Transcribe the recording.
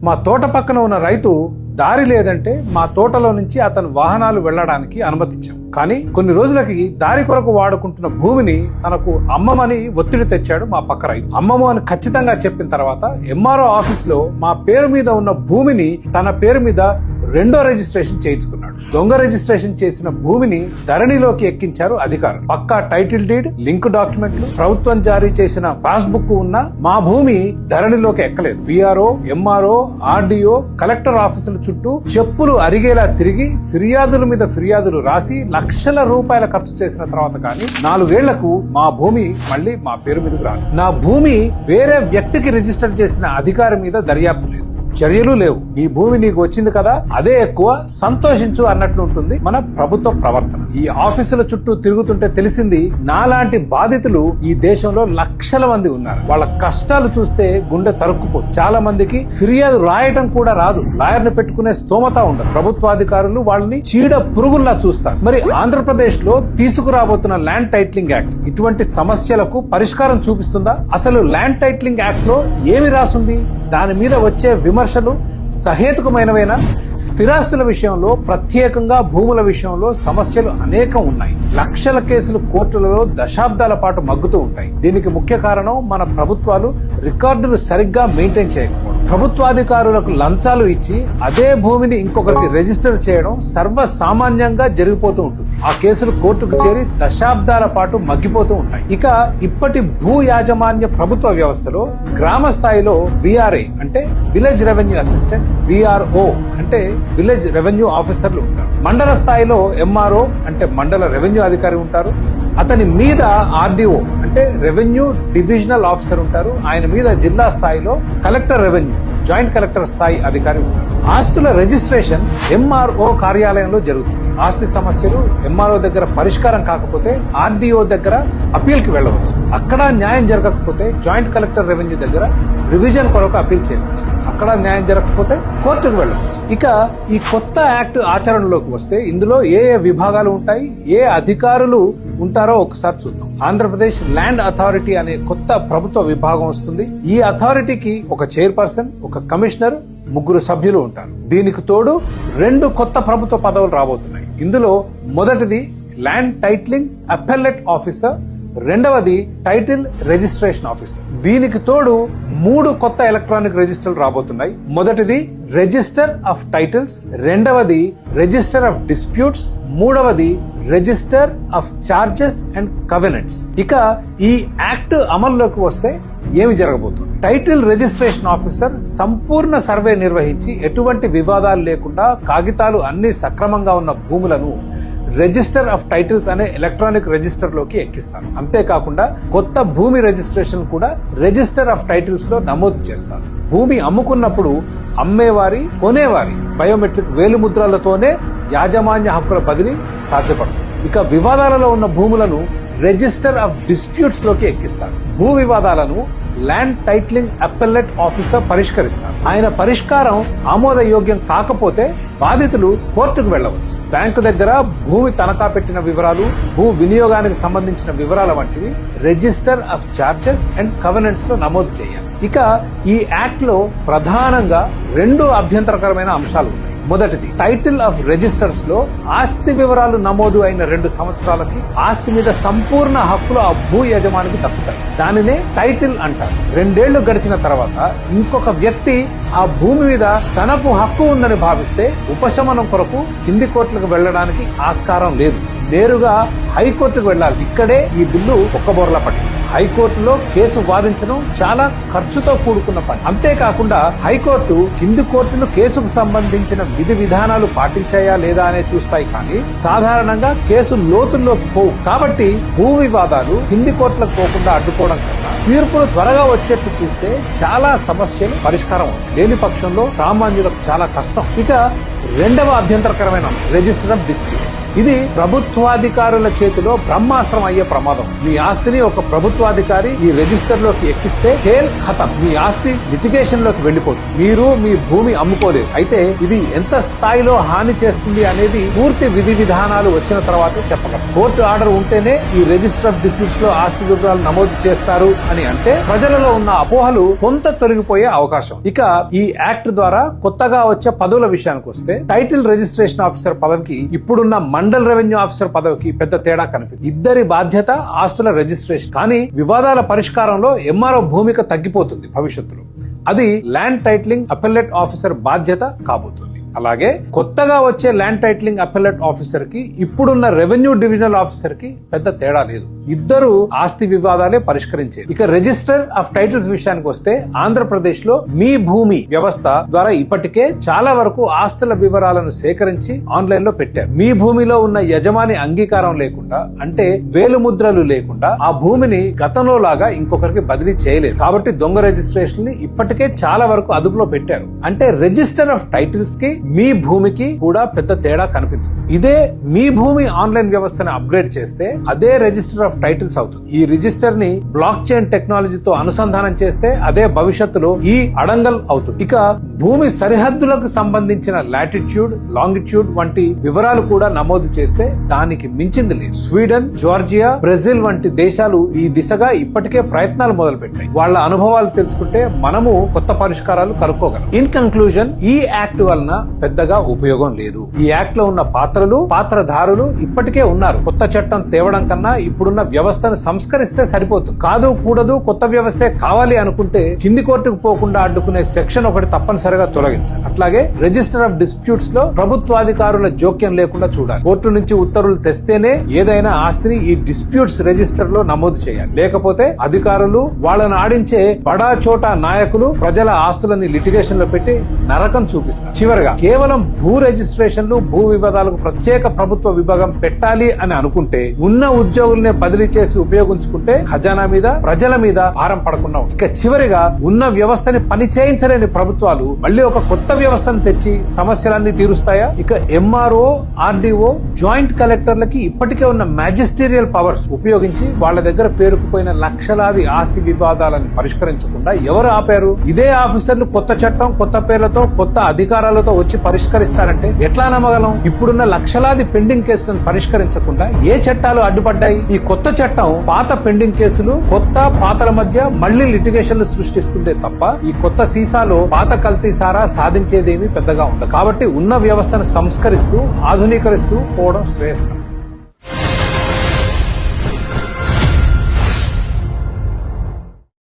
మా తోట పక్కన ఉన్న రైతు దారి లేదంటే మా తోటలో నుంచి అతని వాహనాలు వెళ్లడానికి అనుమతించాం. కానీ కొన్ని రోజులకి దారి కొరకు వాడుకుంటున్న భూమిని తనకు అమ్మమని ఒత్తిడి తెచ్చాడు మా పక్క రైతు. అమ్మము అని ఖచ్చితంగా చెప్పిన తర్వాత ఎంఆర్ఓ ఆఫీస్ లో మా పేరు మీద ఉన్న భూమిని తన పేరు మీద రెండో రిజిస్ట్రేషన్ చేయించుకున్నాడు. దొంగ రిజిస్ట్రేషన్ చేసిన భూమిని ధరణిలోకి ఎక్కించారు అధికారులు. పక్కా టైటిల్ డీడ్, లింక్ డాక్యుమెంట్లు, ప్రభుత్వం జారీ చేసిన పాస్ బుక్ ఉన్న మా భూమి ధరణిలోకి ఎక్కలేదు. విఆర్ఓ, ఎంఆర్ఓ, ఆర్డీఓ, కలెక్టర్ ఆఫీసుల చుట్టూ చెప్పులు అరిగేలా తిరిగి ఫిర్యాదుల మీద ఫిర్యాదులు రాసి లక్షల రూపాయల ఖర్చు చేసిన తర్వాత కానీ 4 ఏళ్లకు మా భూమి మళ్ళీ మా పేరు మీదకు రాదు. నా భూమి వేరే వ్యక్తికి రిజిస్టర్ చేసిన అధికారి మీద దర్యాప్తు లేదు, చర్యలు లేవు. నీ భూమి నీకు వచ్చింది కదా, అదే ఎక్కువ, సంతోషించు అన్నట్లు ఉంటుంది మన ప్రభుత్వ ప్రవర్తన. ఈ ఆఫీసుల చుట్టూ తిరుగుతుంటే తెలిసింది నాలాంటి బాధితులు ఈ దేశంలో లక్షల మంది ఉన్నారు. వాళ్ళ కష్టాలు చూస్తే గుండె తరుక్కుపోతుంది. చాలా మందికి ఫిర్యాదు రాయటం కూడా రాదు, లాయర్ ని పెట్టుకునే స్తోమత ఉండదు. ప్రభుత్వాధికారులు వాళ్ళని చీడ పురుగుల్లా చూస్తారు. మరి ఆంధ్రప్రదేశ్ లో తీసుకురాబోతున్న ల్యాండ్ టైటిలింగ్ యాక్ట్ ఇటువంటి సమస్యలకు పరిష్కారం చూపిస్తుందా? అసలు ల్యాండ్ టైటిలింగ్ యాక్ట్ లో ఏమి రాసుంది? దాని మీద వచ్చే విమర్శలు సహేతుకమైనవేనా? స్థిరాస్తుల విషయంలో, ప్రత్యేకంగా భూముల విషయంలో సమస్యలు అనేకం ఉన్నాయి. లక్షల కేసులు కోర్టులలో దశాబ్దాల పాటు మగ్గుతూ ఉంటాయి. దీనికి ముఖ్య కారణం మన ప్రభుత్వాలు రికార్డులు సరిగ్గా మెయింటైన్ చేయకపోవడం. ప్రభుత్వాధికారులకు లంచాలు ఇచ్చి అదే భూమిని ఇంకొకరికి రిజిస్టర్ చేయడం సర్వసామాన్యంగా జరిగిపోతూ ఉంటుంది. ఆ కేసులు కోర్టుకు చేరి దశాబ్దాల పాటు మగ్గిపోతూ ఉంటాయి. ఇక ఇప్పటి భూ యాజమాన్య ప్రభుత్వ వ్యవస్థలో గ్రామ స్థాయిలో విఆర్ఏ అంటే విలేజ్ రెవెన్యూ అసిస్టెంట్, విఆర్ఓ అంటే విలేజ్ రెవెన్యూ ఆఫీసర్లు ఉంటారు. మండల స్థాయిలో ఎంఆర్ఓ అంటే మండల రెవెన్యూ అధికారి ఉంటారు. అతని మీద ఆర్డీఓ అంటే రెవెన్యూ డివిజనల్ ఆఫీసర్ ఉంటారు. ఆయన మీద జిల్లా స్థాయిలో కలెక్టర్ రెవెన్యూ, జాయింట్ కలెక్టర్ స్థాయి అధికారి ఉంటారు. ఆస్తుల రిజిస్ట్రేషన్ ఎంఆర్ఓ కార్యాలయంలో జరుగుతుంది. ఆస్తి సమస్యలు ఎంఆర్ఓ దగ్గర పరిష్కారం కాకపోతే ఆర్డీఓ దగ్గర అప్పీల్ కి వెళ్లవచ్చు. అక్కడ న్యాయం జరగకపోతే జాయింట్ కలెక్టర్ రెవెన్యూ దగ్గర రివిజన్ కొరకు అప్పీల్ చేయవచ్చు. అక్కడ న్యాయం జరగకపోతే కోర్టుకు వెళ్లవచ్చు. ఇక ఈ కొత్త యాక్ట్ ఆచరణలోకి వస్తే ఇందులో ఏ విభాగాలు ఉంటాయి, ఏ అధికారులు ఉంటారో ఒకసారి చూద్దాం. ఆంధ్రప్రదేశ్ ల్యాండ్ అథారిటీ అనే కొత్త ప్రభుత్వ విభాగం వస్తుంది. ఈ అథారిటీకి ఒక చైర్పర్సన్, ఒక కమిషనర్, 3 సభ్యులు ఉంటారు. దీనికి తోడు 2 కొత్త ప్రభుత్వ పదవులు రాబోతున్నాయి. ఇందులో మొదటిది ల్యాండ్ టైటిలింగ్ అపెల్లెట్ ఆఫీసర్, రెండవది టైటిల్ రిజిస్ట్రేషన్ ఆఫీసర్. దీనికి తోడు 3 కొత్త ఎలక్ట్రానిక్ రిజిస్టర్లు రాబోతున్నాయి. మొదటిది రిజిస్టర్ ఆఫ్ టైటిల్స్, రెండవది రిజిస్టర్ ఆఫ్ డిస్ప్యూట్స్, మూడవది రిజిస్టర్ ఆఫ్ చార్జెస్ అండ్ కవెనెంట్స్. ఇక ఈ యాక్ట్ అమల్లోకి వస్తే ఏమి జరగబోతుంది? టైటిల్ రిజిస్ట్రేషన్ ఆఫీసర్ సంపూర్ణ సర్వే నిర్వహించి ఎటువంటి వివాదాలు లేకుండా కాగితాలు అన్ని సక్రమంగా ఉన్న భూములను రిజిస్టర్ ఆఫ్ టైటిల్స్ అనే ఎలక్ట్రానిక్ రిజిస్టర్ లోకి ఎక్కిస్తారు. అంతేకాకుండా కొత్త భూమి రిజిస్ట్రేషన్ కూడా రిజిస్టర్ ఆఫ్ టైటిల్స్ లో నమోదు చేస్తారు. భూమి అమ్ముకున్నప్పుడు అమ్మేవారి, కొనేవారి బయోమెట్రిక్ వేలిముద్రలతోనే యాజమాన్య హక్కుల బదిలీ సాధ్యపడుతుంది. ఇక వివాదాలలో ఉన్న భూములను రిజిస్టర్ ఆఫ్ డిస్ప్యూట్స్ లోకి ఎక్కిస్తారు. భూ వివాదాలను ల్యాండ్ టైటిలింగ్ అపెల్లెట్ ఆఫీసర్ పరిష్కరిస్తారు. ఆయన పరిష్కారం ఆమోదయోగ్యం కాకపోతే బాధితులు కోర్టుకు వెళ్లవచ్చు. బ్యాంకు దగ్గర భూమి తనఖా పెట్టిన వివరాలు, భూ వినియోగానికి సంబంధించిన వివరాల వంటివి రిజిస్టర్ ఆఫ్ చార్జెస్ అండ్ కవెనెంట్స్ లో నమోదు చేయాలి. ఇక ఈ యాక్ట్ లో ప్రధానంగా 2 అభ్యంతరకరమైన అంశాలు ఉన్నాయి. మొదటిది టైటిల్ ఆఫ్ రిజిస్టర్స్ లో ఆస్తి వివరాలు నమోదు అయిన 2 సంవత్సరాలకి ఆస్తి మీద సంపూర్ణ హక్కులు ఆ భూ యజమానికి దక్కుతాయి. దానినే టైటిల్ అంటారు. 2 ఏళ్లు గడిచిన తర్వాత ఇంకొక వ్యక్తి ఆ భూమి మీద తనకు హక్కు ఉందని భావిస్తే ఉపశమనం కొరకు కింది కోర్టులకు వెళ్లడానికి ఆస్కారం లేదు. నేరుగా హైకోర్టుకు వెళ్లాలి. ఇక్కడే ఈ బిల్లు ఒక్కబోర్లా పట్టింది. హైకోర్టులో కేసు వాదించడం చాలా ఖర్చుతో కూడుకున్న పని. అంతేకాకుండా హైకోర్టు కింది కోర్టులు కేసుకు సంబంధించిన విధి విధానాలు పాటించాయా లేదా అనే చూస్తాయి, కానీ సాధారణంగా కేసు లోతుల్లోకి పోవు. కాబట్టి భూ వివాదాలు కింది కోర్టులకు పోకుండా అడ్డుకోవడం కన్నా తీర్పులు త్వరగా వచ్చేట్టు చూస్తే చాలా సమస్యలు పరిష్కారం లేని పక్షంలో సామాన్యులకు చాలా కష్టం. ఇక రెండవ అభ్యంతరకరమైన రిజిస్టర్ ఆఫ్ డిస్ప్యూట్స్. ఇది ప్రభుత్వాధికారుల చేతిలో బ్రహ్మాస్త్రం అయ్యే ప్రమాదం. మీ ఆస్తిని ఒక ప్రభుత్వాధికారి ఈ రిజిస్టర్ లోకి ఎక్కిస్తే ఖేల్ ఖతం, మీ ఆస్తి లిటిగేషన్ లోకి వెళ్లిపోతుంది. మీరు మీ భూమి అమ్ముకోలేదు. అయితే ఇది ఎంత స్థాయిలో హాని చేస్తుంది అనేది పూర్తి విధి విధానాలు వచ్చిన తర్వాత చెప్పగలం. కోర్టు ఆర్డర్ ఉంటేనే ఈ రిజిస్టర్ ఆఫ్ డిస్ప్యూట్స్ లో ఆస్తి వివరాలు నమోదు చేస్తారు అని అని అంటే ప్రజలలో ఉన్న అపోహలు కొంత తొలగిపోయే అవకాశం. ఇక ఈ యాక్ట్ ద్వారా కొత్తగా వచ్చే పదవుల విషయానికి వస్తే టైటిల్ రిజిస్ట్రేషన్ ఆఫీసర్ పదవికి ఇప్పుడున్న మండల్ రెవెన్యూ ఆఫీసర్ పదవికి పెద్ద తేడా కనిపిస్తుంది. ఇద్దరి బాధ్యత ఆస్తుల రిజిస్ట్రేషన్, కానీ వివాదాల పరిష్కారంలో ఎంఆర్ఓ భూమిక తగ్గిపోతుంది భవిష్యత్తులో. అది ల్యాండ్ టైటిలింగ్ అపెల్లెట్ ఆఫీసర్ బాధ్యత కాబోతుంది. అలాగే కొత్తగా వచ్చే ల్యాండ్ టైటిలింగ్ అపెల్లెట్ ఆఫీసర్ కి ఇప్పుడున్న రెవెన్యూ డివిజనల్ ఆఫీసర్ కి పెద్ద తేడా లేదు. ఇద్దరు ఆస్తి వివాదాలే పరిష్కరించేది. ఇక రిజిస్టర్ ఆఫ్ టైటిల్స్ విషయానికి వస్తే ఆంధ్రప్రదేశ్ లో మీ భూమి వ్యవస్థ ద్వారా ఇప్పటికే చాలా వరకు ఆస్తుల వివరాలను సేకరించి ఆన్లైన్ లో పెట్టారు. మీ భూమిలో ఉన్న యజమాని అంగీకారం లేకుండా, అంటే వేలుముద్రలు లేకుండా ఆ భూమిని గతంలో లాగా ఇంకొకరికి బదిలీ చేయలేదు. కాబట్టి దొంగ రిజిస్ట్రేషన్ ని ఇప్పటికే చాలా వరకు అదుపులో పెట్టారు. అంటే రిజిస్టర్ ఆఫ్ టైటిల్స్ కి మీ భూమికి కూడా పెద్ద తేడా కనిపించదు. ఇదే మీ భూమి ఆన్లైన్ వ్యవస్థను అప్గ్రేడ్ చేస్తే అదే రిజిస్టర్ ఆఫ్ టైటిల్స్ అవుతుంది. ఈ రిజిస్టర్ ని బ్లాక్ చైన్ టెక్నాలజీతో అనుసంధానం చేస్తే అదే భవిష్యత్తులో ఈ అడంగల్ అవుతుంది. ఇక భూమి సరిహద్దులకు సంబంధించిన లాటిట్యూడ్, లాంగిట్యూడ్ వంటి వివరాలు కూడా నమోదు చేస్తే దానికి మించింది లేదు. స్వీడన్, జార్జియా, బ్రెజిల్ వంటి దేశాలు ఈ దిశగా ఇప్పటికే ప్రయత్నాలు మొదలుపెట్టాయి. వాళ్ళ అనుభవాలు తెలుసుకుంటే మనము కొత్త పరిష్కారాలు కనుక్కోగలం. ఇన్ కంక్లూజన్, ఈ యాక్ట్ వలన పెద్దగా ఉపయోగం లేదు. ఈ యాక్ట్ లో ఉన్న పాత్రలు, పాత్రధారులు ఇప్పటికే ఉన్నారు. కొత్త చట్టం తేవడం కన్నా ఇప్పుడున్న వ్యవస్థను సంస్కరిస్తే సరిపోతుంది. కాదు కూడదు, కొత్త వ్యవస్థే కావాలి అనుకుంటే కింది కోర్టుకు పోకుండా అడ్డుకునే సెక్షన్ ఒకటి తప్పనిసరిగా తొలగించాలి. అట్లాగే రిజిస్టర్ ఆఫ్ డిస్ప్యూట్స్ లో ప్రభుత్వాధికారుల జోక్యం లేకుండా చూడాలి. కోర్టు నుంచి ఉత్తర్వులు తెస్తేనే ఏదైనా ఆస్తిని ఈ డిస్ప్యూట్స్ రిజిస్టర్ లో నమోదు చేయాలి. లేకపోతే అధికారులు, వాళ్ళని ఆడించే బడా చోటా నాయకులు ప్రజల ఆస్తులని లిటిగేషన్ లో పెట్టి నరకం చూపిస్తారు. చివరగా కేవలం భూ రిజిస్ట్రేషన్లు, భూ వివాదాలకు ప్రత్యేక ప్రభుత్వ విభాగం పెట్టాలి అని అనుకుంటే ఉన్న ఉద్యోగుల్నే బదిలీ చేసి ఉపయోగించుకుంటే ఖజానా మీద, ప్రజల మీద భారం పడకుండా ఉంటుంది. ఇక చివరిగా ఉన్న వ్యవస్థని పని చేయించలేని ప్రభుత్వాలు మళ్ళీ ఒక కొత్త వ్యవస్థను తెచ్చి సమస్యలన్నీ తీరుస్తాయా? ఇక ఎంఆర్ఓ, ఆర్డీఓ, జాయింట్ కలెక్టర్లకి ఇప్పటికే ఉన్న మ్యాజిస్టీరియల్ పవర్స్ ఉపయోగించి వాళ్ళ దగ్గర పేరుకుపోయిన లక్షలాది ఆస్తి వివాదాలను పరిష్కరించకుండా ఎవరు ఆపారు? ఇదే ఆఫీసర్లు కొత్త చట్టం, కొత్త పేర్లతో, కొత్త అధికారాలతో వచ్చి పరిష్కరిస్తారంటే ఎట్లా నమ్మగలం? ఇప్పుడున్న లక్షలాది పెండింగ్ కేసులను పరిష్కరించకుండా ఏ చట్టాలు అడ్డుపడ్డాయి? ఈ కొత్త చట్టం పాత పెండింగ్ కేసులు, కొత్త పాతల మధ్య మళ్లీ లిటిగేషన్లు సృష్టిస్తుందే తప్ప ఈ కొత్త సీసాలో పాత కల్తీ సారా సాధించేదేమీ పెద్దగా ఉండదు. కాబట్టి ఉన్న వ్యవస్థను సంస్కరిస్తూ, ఆధునీకరిస్తూ పోవడం శ్రేయస్కరం.